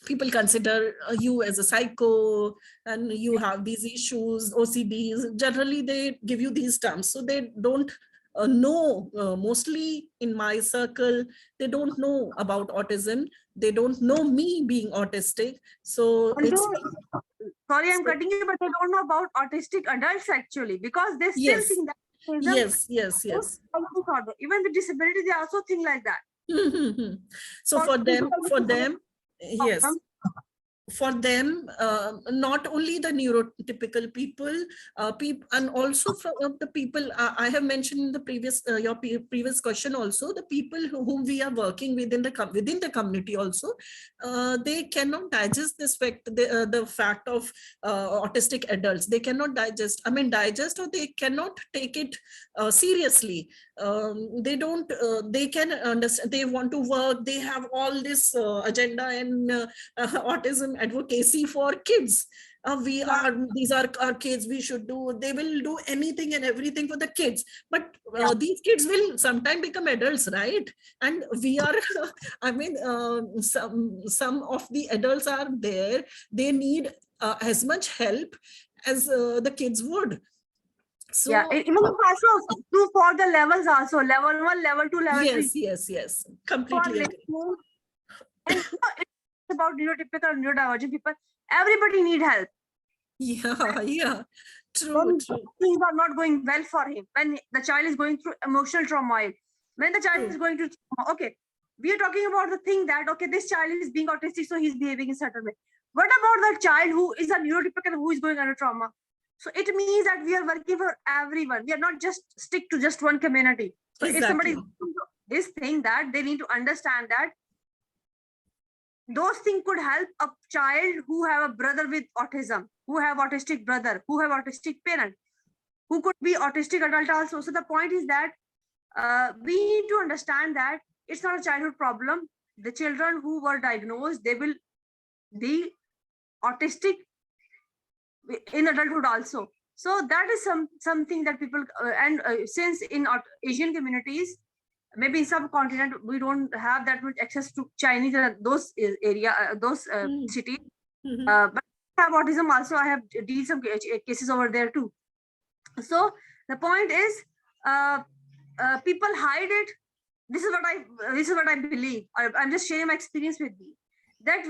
people consider you as a psycho and you have these issues, OCDs. Generally, they give you these terms. So they don't know, mostly in my circle, they don't know about autism. They don't know me being autistic. So And it's sorry, I'm cutting you, but they don't know about autistic adults actually, because they still yes, think that autism yes, yes, yes. disorder. Even the disability, they also think like that. So for them, yes, for them, not only the neurotypical people, and also from the people I have mentioned in the previous your previous question also, the people whom we are working within the community also, they cannot digest this fact, the fact of autistic adults. They cannot digest. I mean, digest, or they cannot take it seriously. They don't. They can understand. They want to work. They have all this agenda and autism advocacy for kids. These are our kids, we should do, they will do anything and everything for the kids. But these kids will sometime become adults, right? And we are, I mean, some of the adults are there, they need as much help as the kids would. So Yeah, even also do for the levels also, level 1, level 2, level 3. Yes, For completely agree. listening. And it's about neurotypical and neurodivergent people. Everybody need help. Yeah, true. When things are not going well for him, when the child is going through emotional turmoil, when the child is going through trauma, okay, we are talking about the thing that, okay, this child is being autistic, so he's behaving in certain way. What about the child who is a neurotypical, who is going under trauma? So it means that we are working for everyone. We are not just stick to just one community. So if somebody this thing, that they need to understand that those things could help a child who have a brother with autism, who have autistic brother, who have autistic parent. who could be autistic adult also. So the point is that we need to understand that it's not a childhood problem. The children who were diagnosed, they will be autistic in adulthood also. So that is something that people since in Asian communities, maybe in subcontinent, we don't have that much access to Chinese those those cities. But I have autism also. I have dealt some cases over there too. So the point is, people hide it. This is what I believe. I'm just sharing my experience with you. That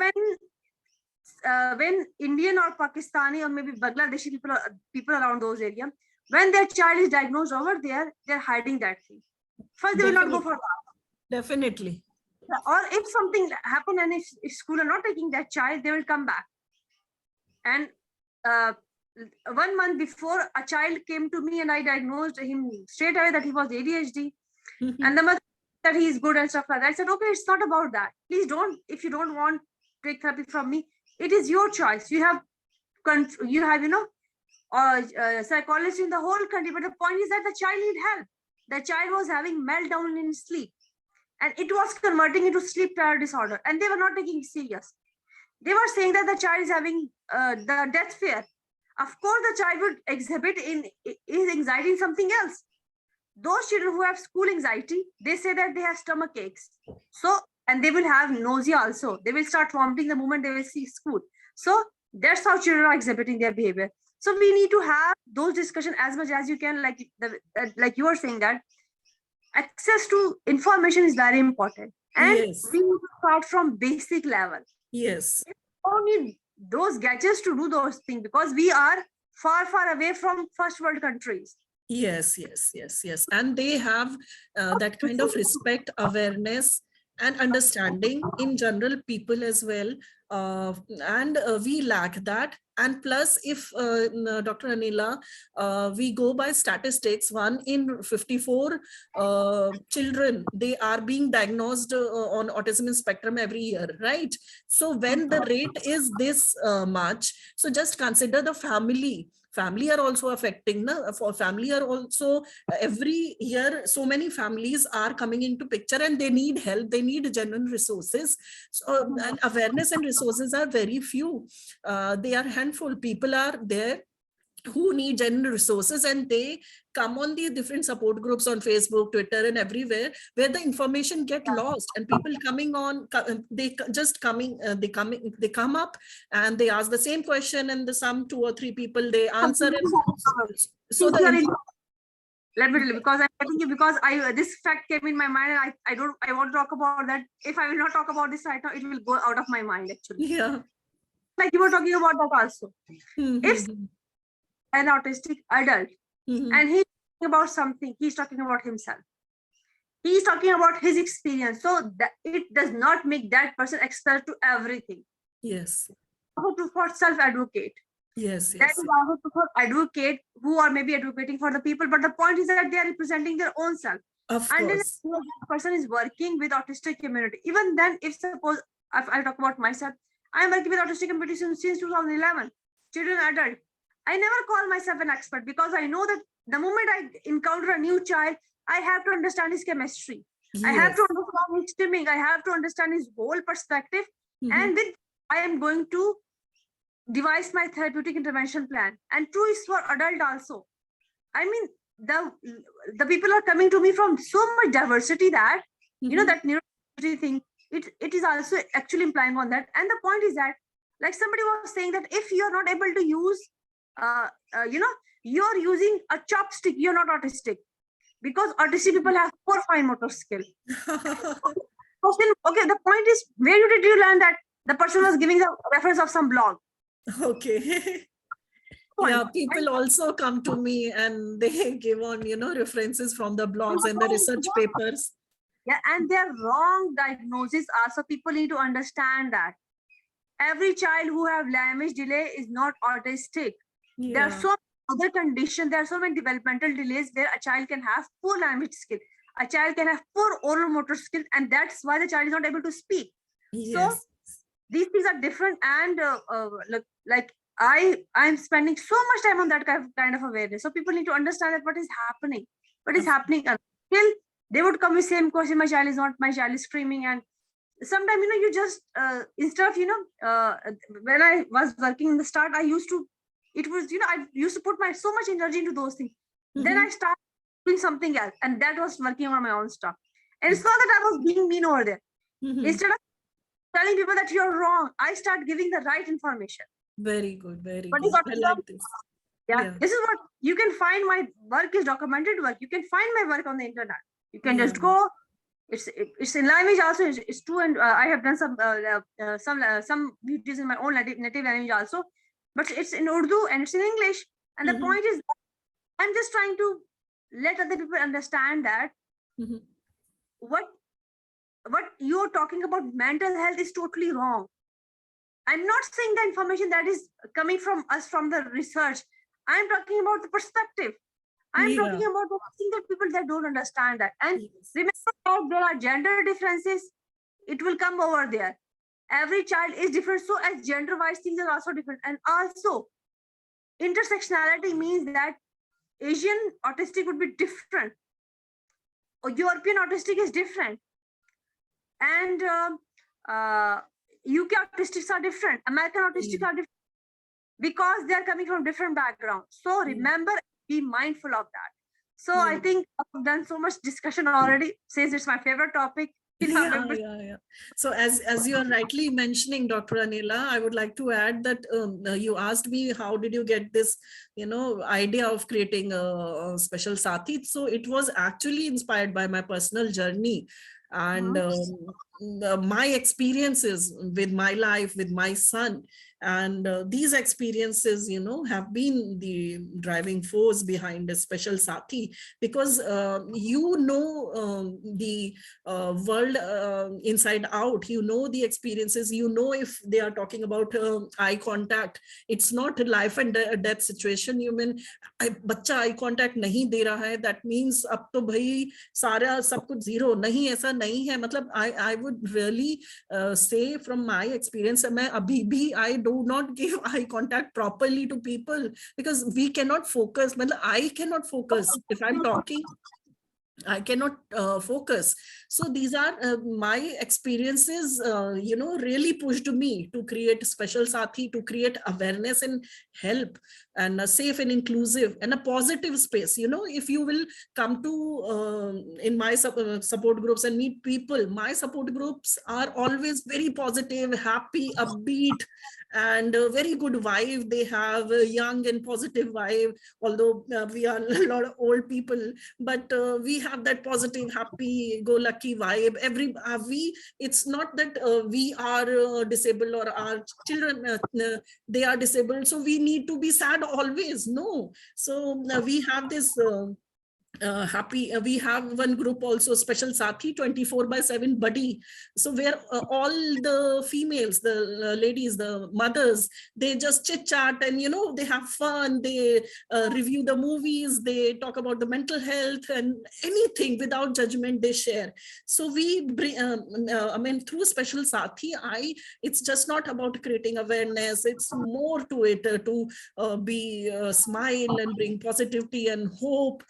when Indian or Pakistani or maybe Bangladeshi people around those areas, when their child is diagnosed over there, they're hiding that thing. First, they will not go for that. Definitely. Or if something happened and if school are not taking that child, they will come back. And 1 month before, a child came to me and I diagnosed him straight away that he was ADHD. And the mother that he is good and stuff like that. I said, okay, it's not about that. Please don't, if you don't want to take therapy from me, it is your choice. You have psychologists in the whole country. But the point is that the child need help. The child was having meltdown in sleep. And it was converting into sleep paralysis disorder. And they were not taking it serious. They were saying that the child is having the death fear. Of course, the child would exhibit in his anxiety in something else. Those children who have school anxiety, they say that they have stomach aches. So, and they will have nausea also. They will start vomiting the moment they will see school. So that's how children are exhibiting their behavior. So we need to have those discussions as much as you can, like you are saying that access to information is very important. And yes. we need to start from basic level. Yes. We don't need those gadgets to do those things because we are far, far away from first world countries. Yes. And they have that kind of respect, awareness, and understanding in general people as well. And we lack that. And plus, if Dr. Anila, we go by statistics, 1 in 54 children, they are being diagnosed on autism spectrum every year, right? So when the rate is this much, so just consider the family are also affecting. For family are also every year, so many families are coming into picture and they need help, they need genuine resources. So and awareness and resources are very few. They are handful. People are there who need genuine resources, and they come on the different support groups on Facebook, Twitter, and everywhere where the information get lost, and people coming on, they just coming, they come up and they ask the same question, and the some 2 or 3 people they answer. And so let me tell you, because I'm telling you, because this fact came in my mind, and I want to talk about that. If I will not talk about this right now, it will go out of my mind actually. Yeah. Like you were talking about that also. If an autistic adult and he's talking about something, he's talking about himself. He's talking about his experience. So that it does not make that person expert to everything. Yes. For self-advocate. Yes. That is also for advocate who are maybe advocating for the people, but the point is that they are representing their own self. Of and course. then that person is working with autistic community. Even then, if suppose I talk about myself, I am working with autistic community since 2011. Children, adult. I never call myself an expert because I know that the moment I encounter a new child, I have to understand his chemistry. Yes. I have to understand his stimming. I have to understand his whole perspective. And with I am going to devise my therapeutic intervention plan. And true is for adult also. I mean, the people are coming to me from so much diversity that you know that neurodiversity thing, it is also actually implying on that. And the point is that, like somebody was saying, that if you're not able to use you're using a chopstick, you're not autistic, because autistic people have poor fine motor skill. Okay, the point is, where did you learn that? The person was giving the reference of some blog. Okay. Yeah, people also come to me and they give on, references from the blogs and the research papers. Yeah, and their wrong diagnosis are, so people need to understand that every child who have language delay is not autistic. Yeah. There are so many other conditions, there are so many developmental delays where a child can have poor language skill, a child can have poor oral motor skill, and that's why the child is not able to speak. Yes. So these things are different, and like I'm spending so much time on that kind of awareness. So people need to understand that what is happening, and still they would come with same question, my child is not, my child is screaming. And sometimes, you just instead of, when I was working in the start, I used to, it was, I used to put my so much energy into those things. Then I started doing something else, and that was working on my own stuff. And it's not that I was being mean over there. Instead of telling people that you're wrong, I start giving the right information. Very good, very What good. is I like this. Yeah, this is what you can find. My work is documented work. You can find my work on the internet. You can just go. It's in language also. It's true, and I have done some videos in my own native language also. But it's in Urdu and it's in English. And the point is, I'm just trying to let other people understand that what you're talking about mental health is totally wrong. I'm not saying the information that is coming from us from the research. I'm talking about the perspective. I'm talking about the single people that don't understand that. And remember that there are gender differences. It will come over there. Every child is different. So as gender-wise things are also different. And also, intersectionality means that Asian autistic would be different. Or European autistic is different. And UK autistics are different. American autistics are different. Because they are coming from different backgrounds. So remember, be mindful of that. So I think I've done so much discussion already, since it's my favorite topic. So as you are rightly mentioning, Dr. Anila, I would like to add that you asked me, how did you get this, idea of creating a special Saathi? So it was actually inspired by my personal journey and my experiences with my life, with my son. And these experiences, have been the driving force behind a special Saathi, because the world inside out, the experiences, if they are talking about eye contact, it's not a life and death situation. You mean बच्चा eye contact नहीं दे रहा है, that means अब तो भाई सारा सब कुछ zero, नहीं, ऐसा नहीं है. मतलब I would really say from my experience, मैं अभी भी I do not give eye contact properly to people, because we cannot focus. मतलब I cannot focus if I'm talking. I cannot focus. So these are my experiences, really pushed me to create special Saathi, to create awareness and help, and a safe and inclusive and a positive space. If you will come to in my support groups and meet people, my support groups are always very positive, happy, upbeat, and a very good vibe. They have a young and positive vibe, although we are a lot of old people, but we have that positive, happy go lucky vibe. It's not that we are disabled or our children they are disabled, so we need to be sad always. No. So we have this happy. We have one group also, special Saathi 24/7 buddy. So where all the females, the ladies, the mothers, they just chit chat and they have fun. They review the movies. They talk about the mental health and anything without judgment they share. So we bring, through special Saathi, it's just not about creating awareness. It's more to it, to be smile and bring positivity and hope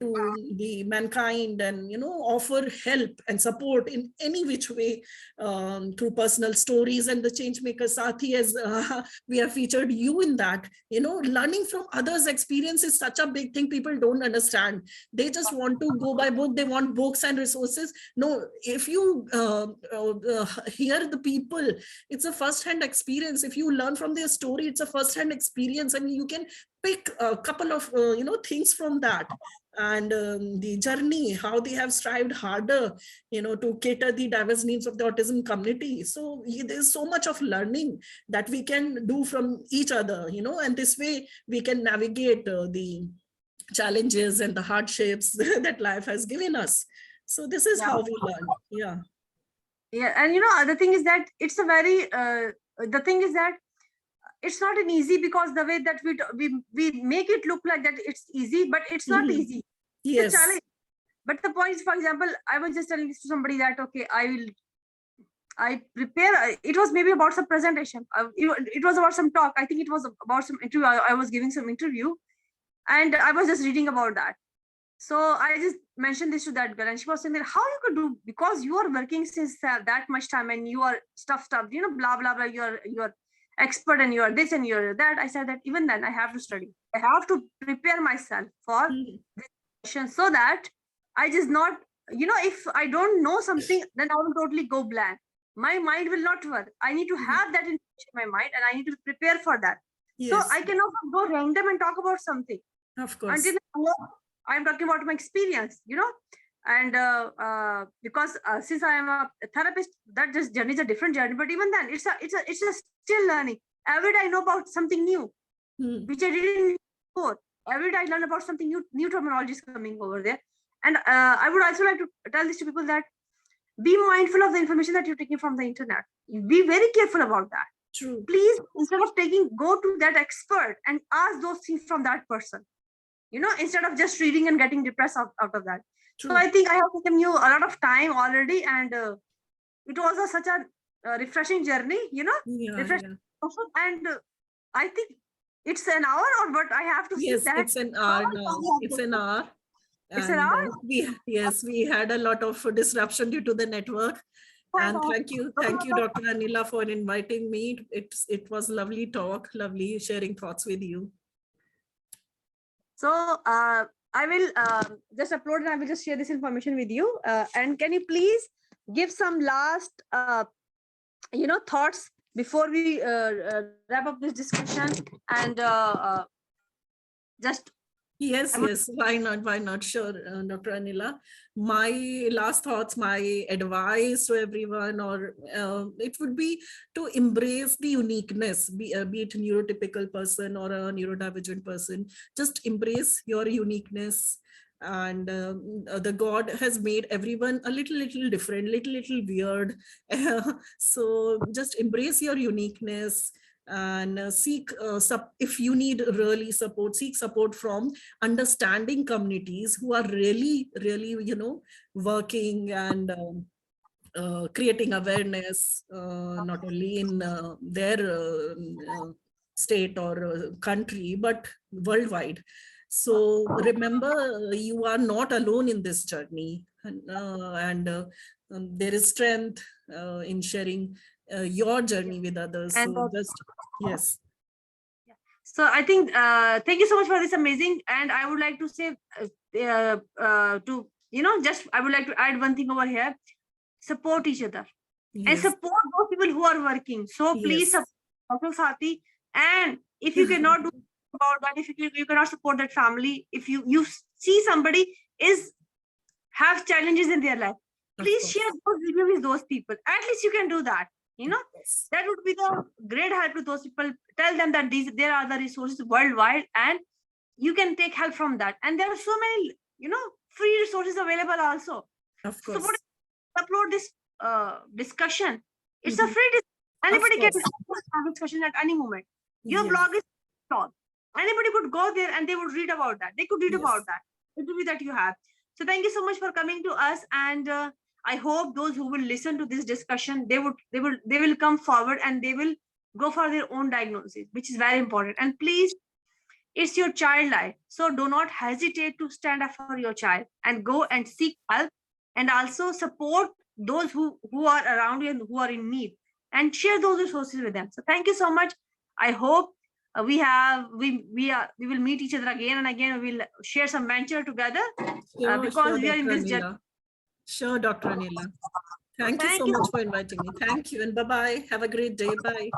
to the mankind, and offer help and support in any which way, through personal stories. And the Changemaker Saathi, as we have featured you in that, learning from others' experience is such a big thing. People don't understand. They just want to go by book. They want books and resources. No, if you hear the people, it's a first-hand experience. If you learn from their story, it's a first-hand experience, and you can pick a couple of things from that. And the journey, how they have strived harder, to cater the diverse needs of the autism community. So there's so much of learning that we can do from each other, and this way we can navigate the challenges and the hardships that life has given us. So this is how we learn. And the thing is that it's a very the thing is that it's not an easy, because the way that we make it look like that it's easy, but it's not easy. Yes. It's a challenge. But the point is, for example, I was just telling this to somebody that, okay, I will I prepare. It was maybe about some presentation. It was about some talk. I think it was about some interview. I was giving some interview, and I was just reading about that. So I just mentioned this to that girl, and she was saying that how you could do, because you are working since that much time and you are stuff, you know, blah blah blah. You're expert and you are this and you're that. I said that even then I have to study. I have to prepare myself for this question so that I just not, you know, if I don't know something, then I will totally go blank. My mind will not work. I need to have that information in my mind and I need to prepare for that. So Yes, I cannot go random and talk about something of course. until I'm talking about my experience, you know. And because since I am a therapist, that just journey is a different journey. But even then, it's a still learning. Every day I know about something new, which I didn't know before. Every day I learn about something new terminology is coming over there. And I would also like to tell this to people that be mindful of the information that you're taking from the internet. Be very careful about that. True. Please, instead of go to that expert and ask those things from that person, you know, instead of just reading and getting depressed out of that. True. So I think I have taken you a lot of time already, and it was such a refreshing journey, you know. Yeah, refreshing. And I think it's an hour or what I have to see yes, that. it's an hour now. It's an hour. It's an And, hour? we had a lot of disruption due to the network. And thank you, Dr. Anila, for inviting me. It was lovely talk, lovely sharing thoughts with you. So I will just upload and I will just share this information with you. And can you please give some last, you know, thoughts before we wrap up this discussion and just. Yes, why not? Sure, Dr. Anila. My last thoughts, my advice to everyone, or it would be to embrace the uniqueness, be it a neurotypical person or a neurodivergent person. Just embrace your uniqueness. And the God has made everyone a little different, little weird. So just embrace your uniqueness and seek if you need really support, seek support from understanding communities who are really, you know, working and creating awareness, not only in their state or country, but worldwide. So remember, you are not alone in this journey, and there is strength in sharing your journey with others. And so just, yes. So I think thank you so much for this amazing. And I would like to say to, you know, just I would like to add one thing over here. Support each other and support those people who are working. So please support Dr. Saathi. And if you cannot do about that, if you cannot support that family, if you see somebody have challenges in their life, please share those videos with those people. At least you can do that. You know, that would be the great help to those people. Tell them that there are the resources worldwide and you can take help from that. And there are so many, you know, free resources available also. Of course. So upload this discussion. It's a free discussion. Anybody can have discussion at any moment. Your blog is blog. Anybody could go there and they would read about that. They could read about that. It will be that you have. So thank you so much for coming to us, and I hope those who will listen to this discussion, they will come forward and they will go for their own diagnosis, which is very important. And please, it's your child life, so do not hesitate to stand up for your child and go and seek help, and also support those who are around you and who are in need, and share those resources with them. So thank you so much. I hope we will meet each other again and again. We will share some venture together because we are in this journey. Sure, Dr. Anila. Thank you so much for inviting me. Thank you, and bye-bye. Have a great day. Bye.